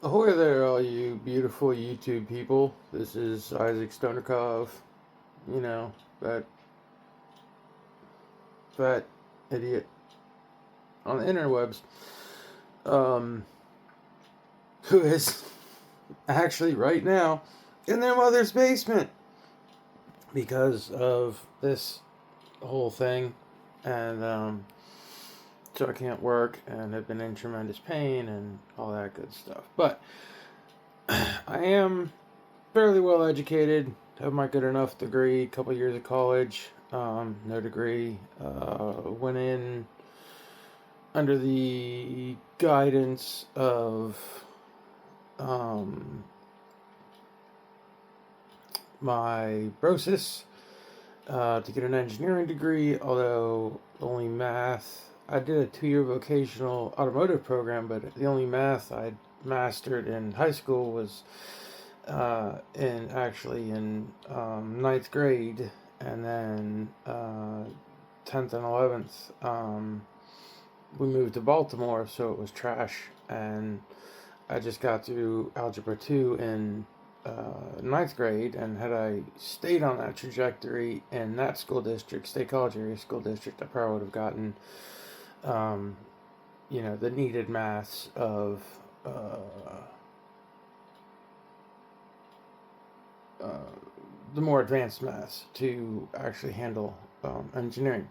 Ahoy there, all you beautiful YouTube people. This is Isaac Stonerkov. You know, that fat idiot on the interwebs. Um, who is actually right now in their mother's basement because of this whole thing. And, so I can't work and have been in tremendous pain and all that good stuff. But I am fairly well educated, have my good enough degree, a couple years of college, no degree. Went in under the guidance of um, my brosis to get an engineering degree, although only math. I did a 2 year vocational automotive program, but the only math I mastered in high school was in ninth grade, and then 10th and 11th. We moved to Baltimore, so it was trash, and I just got through Algebra 2 in ninth grade, and had I stayed on that trajectory in that school district, State College Area School District, I probably would have gotten, um, the needed maths of uh, the more advanced maths to actually handle engineering.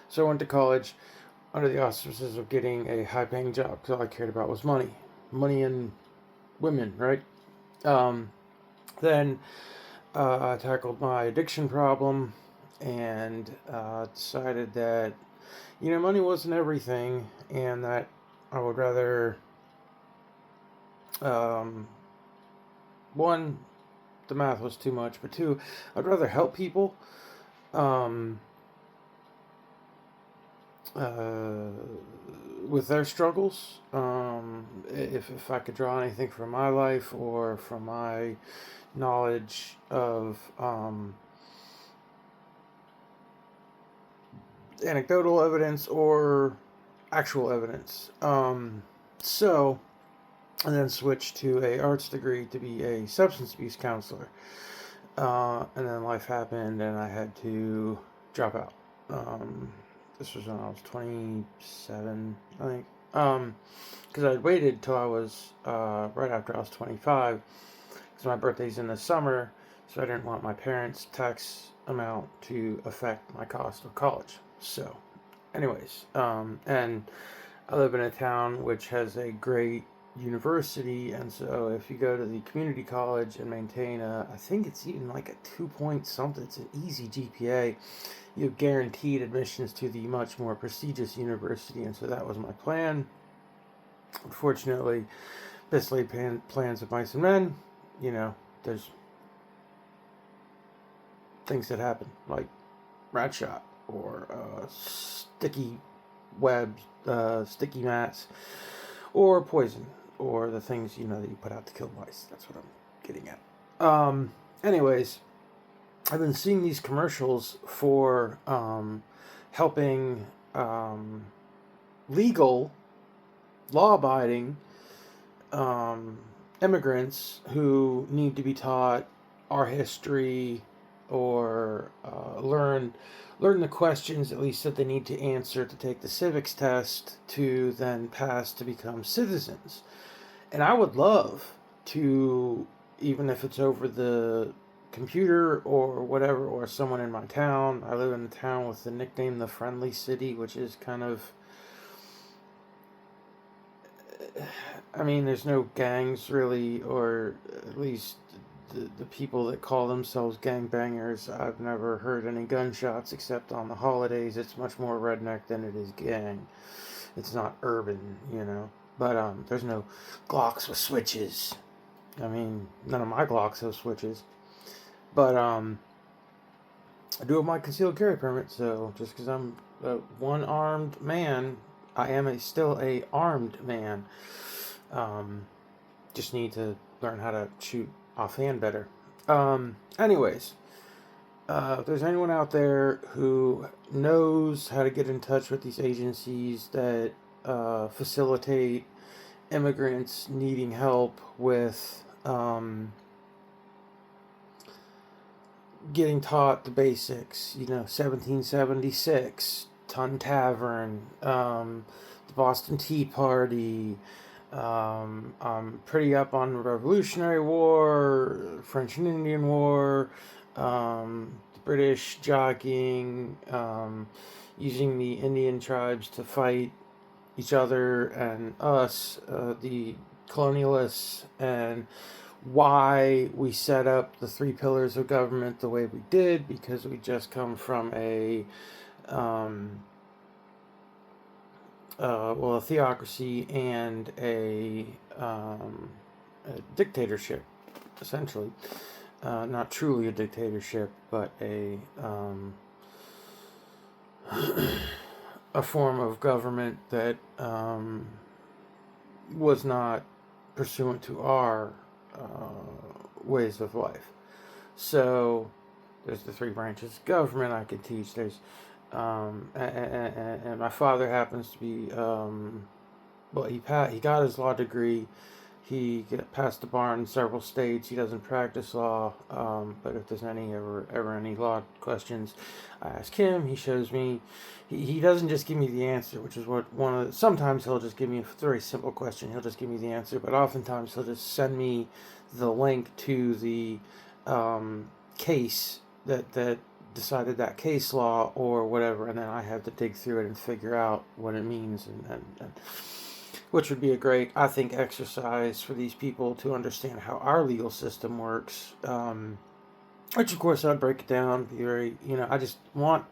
So I went to college under the auspices of getting a high paying job because all I cared about was money. Money and women, right? Um, then I tackled my addiction problem and decided that, money wasn't everything and that I would rather, um, one, the math was too much, but two, I'd rather help people. Um, uh, with their struggles. If I could draw anything from my life or from my knowledge of anecdotal evidence or actual evidence. So, and then switched to a arts degree to be a substance abuse counselor. And then life happened and I had to drop out. This was when I was 27, I think. Because I'd waited till I was right after I was 25, because my birthday's in the summer, so I didn't want my parents' tax amount to affect my cost of college. So, anyways, and I live in a town which has a great university, and so if you go to the community college and maintain I think it's even like a 2 point something, it's an easy GPA, you have guaranteed admissions to the much more prestigious university, and so that was my plan. Unfortunately, best laid plans of mice and men, there's things that happen, like rat shot or sticky webs, sticky mats, or poison, or the things that you put out to kill mice. That's what I'm getting at. Anyways, I've been seeing these commercials for helping legal, law-abiding um, immigrants who need to be taught our history or learn the questions at least that they need to answer to take the civics test to then pass to become citizens. And I would love to, even if it's over the computer or whatever, or someone in my town. I live in a town with the nickname the Friendly City, which is kind of, I mean, there's no gangs really, or at least the people that call themselves gangbangers. I've never heard any gunshots except on the holidays. It's much more redneck than it is gang. It's not urban. But there's no Glocks with switches. I mean, none of my Glocks have switches. But I do have my concealed carry permit, so just because I'm a one-armed man, I am still a armed man. Um, just need to learn how to shoot offhand better. Anyways, if there's anyone out there who knows how to get in touch with these agencies that facilitate immigrants needing help with getting taught the basics. 1776, Tun Tavern, the Boston Tea Party. I'm pretty up on the Revolutionary War, French and Indian War, the British jockeying, using the Indian tribes to fight each other and us, the colonialists, and why we set up the 3 pillars of government the way we did, because we just come from a theocracy and a dictatorship, essentially. Not truly a dictatorship, but a form of government that was not pursuant to our ways of life. So there's the 3 branches of government I could teach. There's and my father happens to be he got his law degree. He passed the bar in several states. He doesn't practice law, but if there's ever any law questions, I ask him. He shows me. He doesn't just give me the answer, which is what sometimes he'll just give me a very simple question. He'll just give me the answer, but oftentimes he'll just send me the link to the case that decided that case law or whatever, and then I have to dig through it and figure out what it means, and which would be a great, I think, exercise for these people to understand how our legal system works. Which, of course, I'd break it down. Be very, I just want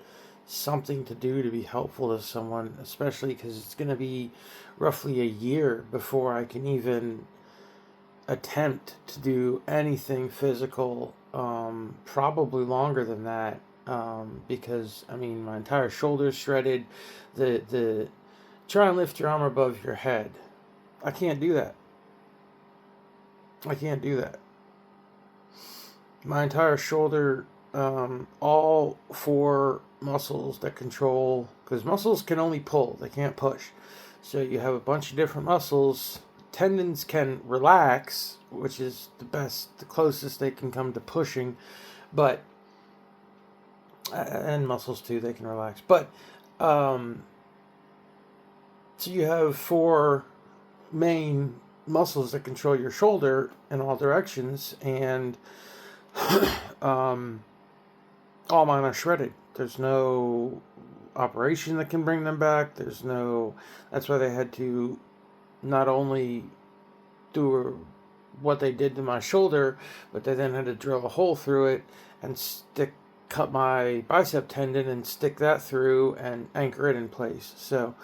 something to do to be helpful to someone, especially because it's going to be roughly a year before I can even attempt to do anything physical. Probably longer than that, because my entire shoulder's shredded. The try and lift your arm above your head. I can't do that. My entire shoulder, all 4 muscles that control, because muscles can only pull, they can't push. So you have a bunch of different muscles. Tendons can relax, which is the closest they can come to pushing, but, and muscles too, they can relax. But, so you have 4 main muscles that control your shoulder in all directions, and all mine are shredded. There's no operation that can bring them back. That's why they had to not only do what they did to my shoulder, but they then had to drill a hole through it and cut my bicep tendon and stick that through and anchor it in place. So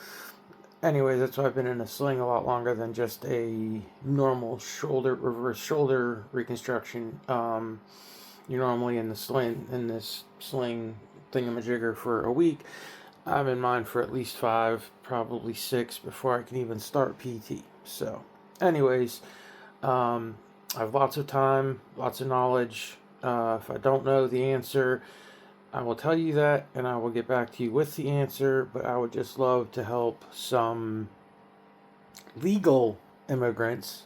anyways, that's why I've been in a sling a lot longer than just a normal reverse shoulder reconstruction. You're normally in this sling thingamajigger for a week. I'm in mine for at least 5, probably 6 before I can even start PT. So, anyways, I have lots of time, lots of knowledge. If I don't know the answer, I will tell you that, and I will get back to you with the answer, but I would just love to help some legal immigrants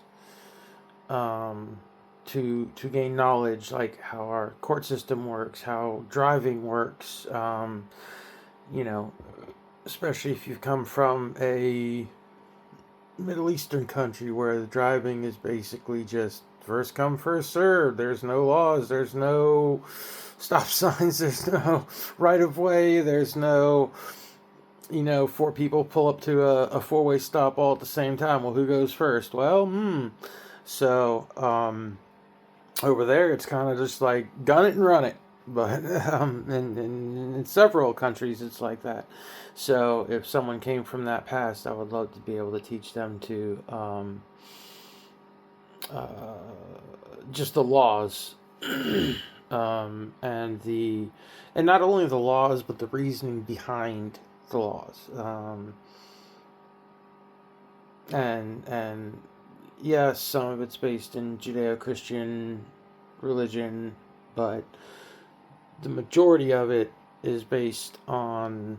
to gain knowledge, like how our court system works, how driving works, especially if you've come from a Middle Eastern country where the driving is basically just first come, first served. There's no laws, there's no stop signs, there's no right of way, there's no 4 people pull up to a 4-way stop all at the same time. Well, who goes first? Well, so over there it's kind of just like gun it and run it, but in several countries it's like that. So if someone came from that past, I would love to be able to teach them to just the laws, and not only the laws, but the reasoning behind the laws, and yes, some of it's based in Judeo-Christian religion, but the majority of it is based on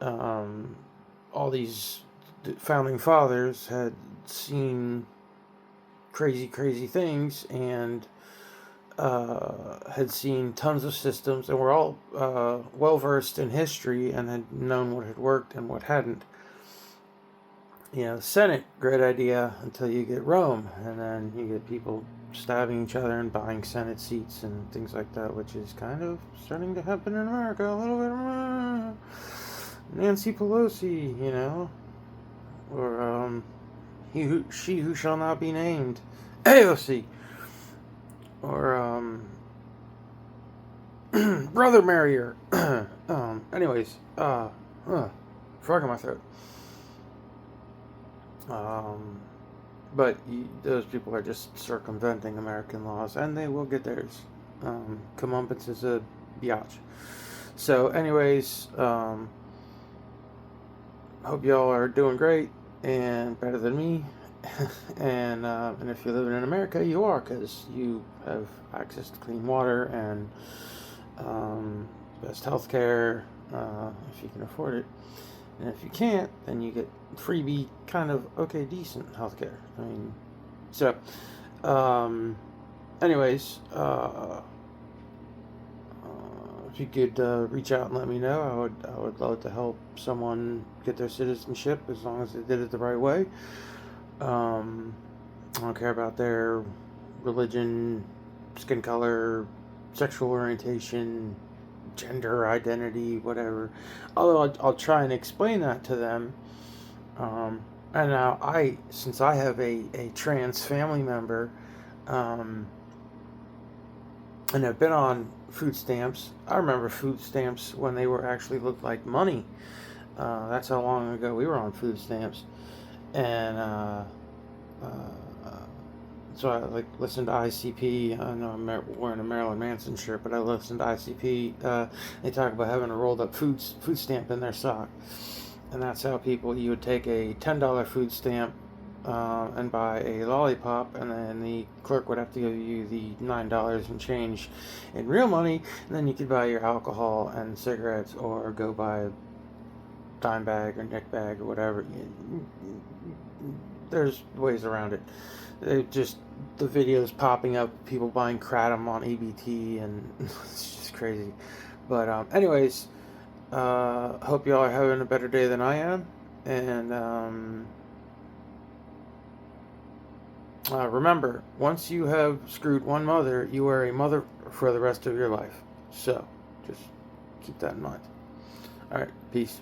all these the founding fathers had seen crazy things and had seen tons of systems and were all well versed in history and had known what had worked and what hadn't. Senate, great idea until you get Rome, and then you get people stabbing each other and buying Senate seats and things like that, which is kind of starting to happen in America a little bit. Nancy Pelosi, or she who shall not be named, AOC, or Brother Marrier. Anyways, frog in my throat. But those people are just circumventing American laws, and they will get theirs. Comeuppance is a biatch. So, anyways, hope y'all are doing great and better than me. and if you're living in America, you are, because you have access to clean water and best health care, if you can afford it. And if you can't, then you get freebie, kind of decent healthcare. Anyways, if you could reach out and let me know, I would love to help someone get their citizenship as long as they did it the right way. I don't care about their religion, skin color, sexual orientation, gender identity, whatever. Although I'll try and explain that to them. And now since I have a trans family member, and I've been on food stamps. I remember food stamps when they were actually looked like money. That's how long ago we were on food stamps. And so I listened to ICP. I know I'm wearing a Marilyn Manson shirt, but I listened to ICP. They talk about having a rolled up food stamp in their sock, and that's how you would take a $10 food stamp and buy a lollipop, and then the clerk would have to give you the $9 and change in real money, and then you could buy your alcohol and cigarettes, or go buy a dime bag or nick bag or whatever. There's ways around it. The videos popping up, people buying kratom on EBT, and it's just crazy. But anyways, hope y'all are having a better day than I am, and remember, once you have screwed one mother, you are a mother for the rest of your life. So just keep that in mind. All right, peace.